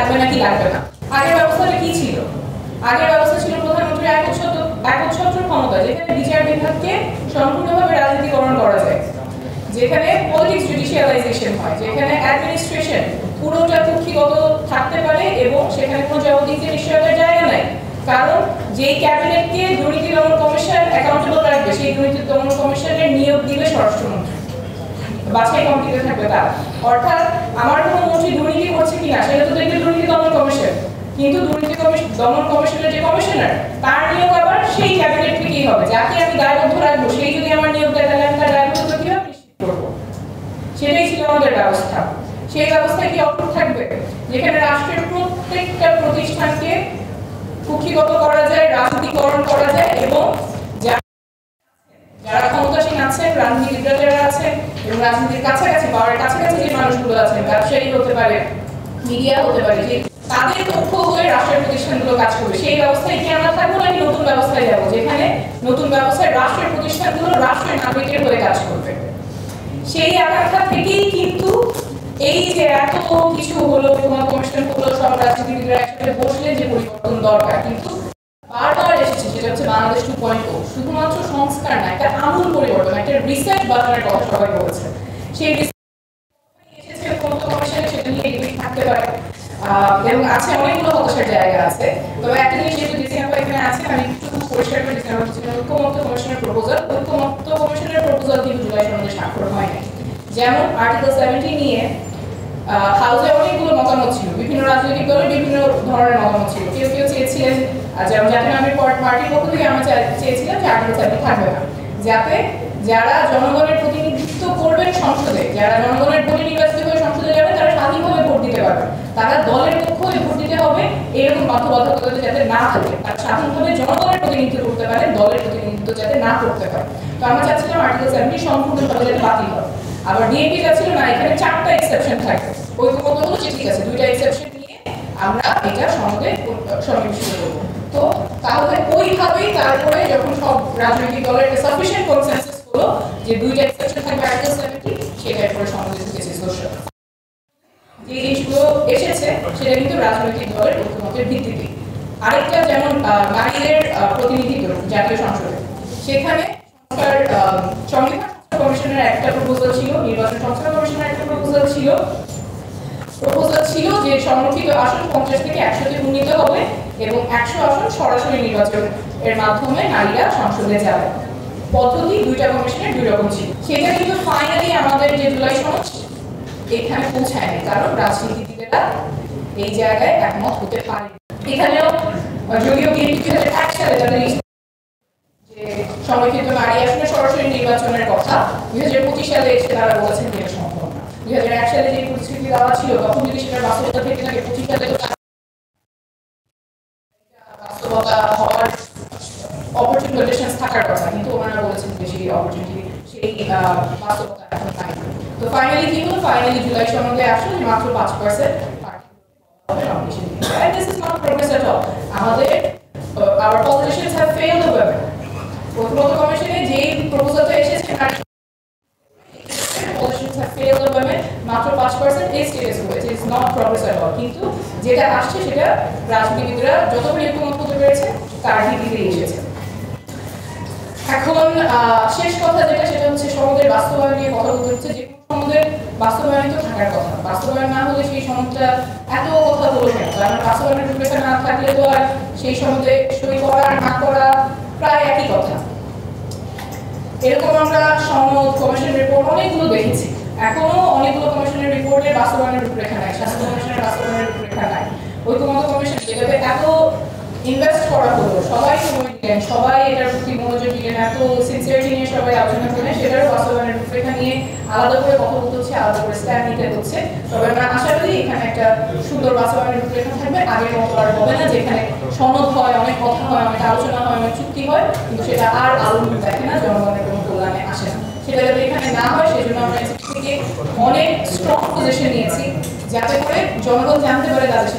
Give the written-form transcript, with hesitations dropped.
লাগবে নাকি লাগবে না। আগের ব্যবস্থাটা কি ছিল? আগের ব্যবস্থা ছিল প্রধানমন্ত্রীর একচ্ছত্র ক্ষমতা, যেখানে বিচার বিভাগকে সম্পূর্ণভাবে রাজনীতিকরণ করা যায়, যেখানে পলিটিক্স জুডিশিয়ালাইজেশন হয়, যেখানে অ্যাডমিনিস্ট্রেশন পুরোটা কুক্ষিগত থাকতে পারে এবং সেখানে কোনো জবাবদিহির নিশ্চয়তার জায়গা নাই। কারণ যেই ক্যাবিনেটকে দুর্নীতি দমন কমিশন অ্যাকাউন্টেবল রাখবে, সেই দুর্নীতি দমন কমিশনের নিয়োগ দিবে স্বরাষ্ট্রমন্ত্রী, বাছাই কমিটিতে থাকবে তার। অর্থাৎ আমার কোনো মন্ত্রী দুর্নীতি করছে কিনা সেটা তো দেখবে দুর্নীতি দমন কমিশন, কিন্তু দুর্নীতি দমন কমিশনের যে কমিশনার তার নিয়োগ আবার সেই ক্যাবিনেট থেকেই হবে। যাকে আমি দায়বদ্ধ রাখবো সেই যদি আমার নিয়োগ দেয় তাহলে আমি তার দায়বদ্ধতা কিভাবে নিশ্চিত করবো? সেটাই ছিল আমাদের ব্যবস্থা। সেই ব্যবস্থায় কি অটুট থাকবে, যেখানে রাষ্ট্রের প্রত্যেকটা প্রতিষ্ঠানকে কুক্ষিগত করা যায়, রাজনীতিকরণ করা যায় এবং যারা ক্ষমতাসীন আছেন, রাজনীতিবিদরা যারা আছেন এবং রাজনীতির কাছাকাছি পাওয়ার কাছাকাছি যে মানুষগুলো আছেন, ব্যবসায়ী হতে পারে, মিডিয়া হতে পারে, যে তাদের পক্ষ হয়ে রাষ্ট্রের প্রতিষ্ঠানগুলো কাজ করবে। সেই ব্যবস্থায় কি আমরা থাকবো নাকি নতুন ব্যবস্থায় যাবো, যেখানে নতুন ব্যবস্থায় রাষ্ট্রের প্রতিষ্ঠানগুলো রাষ্ট্রের নাগরিকের হয়ে কাজ করবে? সেই আকাঙ্ক্ষা থেকেই কিন্তু এই যে এত কিছু হলো, তোমার কমিশন হলো, সব রাজনীতিবিদরা একসাথে বসলে যে পরিবর্তন দরকার, কিন্তু বারবার এসেছে সেটা হচ্ছে বাংলাদেশ 2.0, শুধুমাত্র সংস্কার না, একটা আমূল পরিবর্তন, একটা রিসেট বাটনের কথা সবাই বলেছে। সেই এসেছে কমিশনে, সেটা নিয়ে ডিবেট থাকতে পারে এবং আছে অনেকগুলো হতাশার জায়গা আছে। তবে একটা জিনিস যেহেতু ডিসিএম এখানে আছে, আমি একটু পরিষ্কার করে ডিসিএম ঐক্যমত্য কমিশনের প্রপোজাল, ঐক্যমত্য কমিশনের প্রপোজাল কিন্তু জুলাই সনদে স্বাক্ষর হয় নাই। যেমন আর্টিকেল 70 নিয়ে হাউসে অনেকগুলো মতামত ছিল, বিভিন্ন রাজনৈতিক দলের বিভিন্ন ধরনের মতামত ছিল। কেউ কেউ চেয়েছিলেন, যেমন জাতীয় নাগরিক পার্টির পক্ষ থেকে আমরা চেয়েছিলাম যে আর্টিকেল 70 থাকবে না, যাতে যারা জনগণের প্রতিনিধিত্ব করবেন সংসদে, যারা জনগণের ভোটে নির্বাচিত হয়ে সংসদে যাবেন, তারা স্বাধীনভাবে ভোট দিতে পারবেন, তারা দলের পক্ষ হয়ে ভোট দিতে হবে এরকম বাধ্যবাধকতা যাতে না থাকে, তারা স্বাধীনভাবে জনগণের প্রতিনিধিত্ব করতে পারেন, দলের প্রতিনিধিত্ব যাতে না করতে পারে। তো আমরা চাচ্ছিলাম আর্টিকেল 70 সম্পূর্ণভাবে যাতে বাতিল হয়। আবার ডিএপি যাচ্ছিল না, এখানে 4টা এক্সেপশন থাকে। ঐক্যমত্য হলো যে ঠিক আছে 2টা এক্সেপশন নিয়ে আমরা এটা সনদে সন্নিবেশিত করবো। তো তাহলে ওইভাবেই তারপরে যখন সব রাজনৈতিক দলের সাফিসিয়েন্ট কনসেনসাস হলো যে 2টা এক্সেপশন থাকবে আর্টিকেল 70, সেটার পরে সনদে ঢুকেছে সোশ্যাল। যে জিনিসগুলো এসেছে সেটা কিন্তু রাজনৈতিক দলের ঐক্যমতের ভিত্তিতে। আরেকটা যেমন নারীদের প্রতিনিধিত্ব জাতীয় সংসদে, সেখানে সংবিধান কমিশনের একটা প্রপোজাল ছিল, নির্বাচন সংস্কার কমিশনের একটা প্রপোজাল ছিল যে সংরক্ষিত আসন 50 থেকে 100-তে উন্নীত হবে এবং 100 আসন সরাসরি নির্বাচন এর মাধ্যমে নারীরা সংসদে যাবে। পদ্ধতি 2টা কমিশনের 2 রকম ছিল। সেটা কিন্তু ফাইনালি আমাদের যে জুলাই সনদ এখানে পৌঁছায়নি, কারণ রাজনীতিবিদেরা এই জায়গায় একমত হতে পারে। এখানেও যদিও বিএনপি 2001 সালে তাদের যে সংরক্ষিত নারী আসনে সরাসরি নির্বাচনের কথা 2025 সালে এসে তারা বলেছেন যে এটা সম্ভব না। 2001 সালে যে পরিস্থিতি দেওয়া ছিল তখন যদি সেটা বাস্তবতা থেকে থাকে, 25 সালে তো বাস্তবতা হওয়ার অপরচুনিটি থাকার কথা, কিন্তু ওনারা বলেছেন যে সেই অপরচুনিটি, সেই বাস্তবতা এখন নাই। তো ফাইনালি কি হলো? ফাইনালি জুলাই সনদে আসলে মাত্র 5% হবে nomination. And this is not progress at all. Our politicians have failed the women. ঐক্যমত্য কমিশনে যে প্রপোজালটা এসেছে politicians have failed the women, মাত্র 5% এই স্টেটাস হয়েছে। It's not progress at all. কিন্তু যেটা আসছে সেটা রাজনীতিবিদরা যতবার ঐক্যমত হতে পেরেছে তার ভিত্তিতে এসেছে। এখন শেষ কথা যেটা, সেটা হচ্ছে সনদের বাস্তবায়ন নিয়ে কথা বলতে হচ্ছে। যে কোনো সনদের বাস্তবায়ন তো থাকার কথা, বাস্তবায়ন না হলে সেই সনদটা এত কথা বলবে না। কারণ বাস্তবায়নের রূপরেখা না থাকলে তো আর সেই সনদে সই করা না করা প্রায় একই কথা। এরকম আমরা সনদ, কমিশন রিপোর্ট অনেকগুলো দেখেছি, এখনো অনেকগুলো কমিশনের রিপোর্টের বাস্তবায়নের রূপরেখা নাই, স্বাস্থ্য কমিশনের বাস্তবায়নের রূপরেখা নাই। ঐক্যমত্য কমিশন যেভাবে এত ইনভেস্ট করা হলো, সবাই সময় দিলেন, সবাই এটার প্রতি মনোযোগ দিলেন, এত সিনসিয়ারিটি নিয়ে সবাই আলোচনা করলেন, সেটারও বাস্তবায়নের রূপরেখা নিয়ে আলাদা করে কথা বলতে হচ্ছে, আলাদা করে স্ট্যান্ড নিতে হচ্ছে। তবে আমরা আশা করি এখানে একটা সুন্দর বাস্তবায়নের রূপরেখা থাকবে, আগের মতো আর হবে না যেখানে সনদ হয়, অনেক কথা হয়, অনেক আলোচনা হয়, অনেক চুক্তি হয়, কিন্তু সেটা আর আলো দেখে না, জনগণের কোনো কল্যাণে আসে না। সেটা যাতে এখানে না হয় সেই জন্য আমরা থেকে অনেক স্ট্রং পজিশন নিয়েছি, যাতে করে জনগণ জানতে পারে তাদের